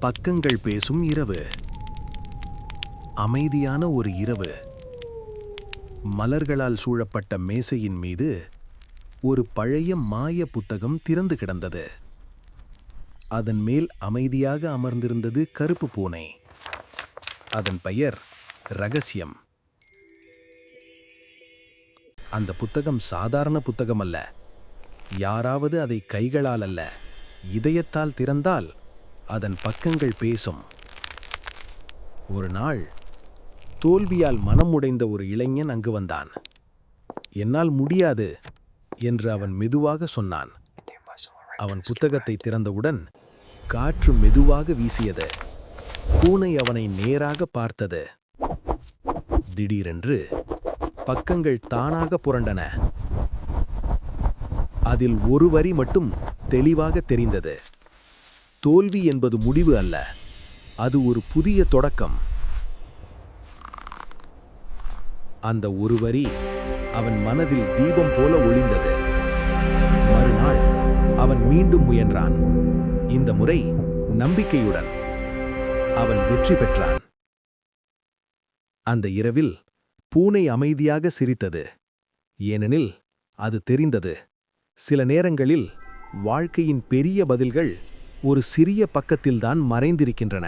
பக்கங்கள் பேசும் இரவு. அமைதியான ஒரு இரவு. மலர்களால் சூழப்பட்ட மேசையின் மீது ஒரு பழைய மாய புத்தகம் திறந்து கிடந்தது. அதன் மேல் அமைதியாக அமர்ந்திருந்தது கருப்பு பூனை. அதன் பெயர் ரகசியம். அந்த புத்தகம் சாதாரண புத்தகம் அல்ல. யாராவது அதை கைகளால் அல்ல, இதயத்தால் திறந்தால் அதன் பக்கங்கள் பேசும். ஒரு நாள் தோல்வியால் மனம் உடைந்த ஒரு இளைஞன் அங்கு வந்தான். என்னால் முடியாது என்று அவன் மெதுவாக சொன்னான். அவன் புத்தகத்தை திறந்தவுடன் காற்று மெதுவாக வீசியது. பூனை அவனை நேராக பார்த்தது. திடீரென்று பக்கங்கள் தானாக புரண்டன. அதில் ஒரு வரி மட்டும் தெளிவாக தெரிந்தது. தோல்வி என்பது முடிவு அல்ல, அது ஒரு புதிய தொடக்கம். அந்த ஒரு வரி அவன் மனதில் தீபம் போல ஒளிந்தது. மறுநாள் அவன் மீண்டும் முயன்றான். இந்த முறை நம்பிக்கையுடன். அவன் வெற்றி பெற்றான். அந்த இரவில் பூனை அமைதியாக சிரித்தது. ஏனெனில் அது தெரிந்தது, சில நேரங்களில் வாழ்க்கையின் பெரிய பதில்கள் ஒரு சிறிய பக்கத்தில்தான் மறைந்திருக்கின்றன.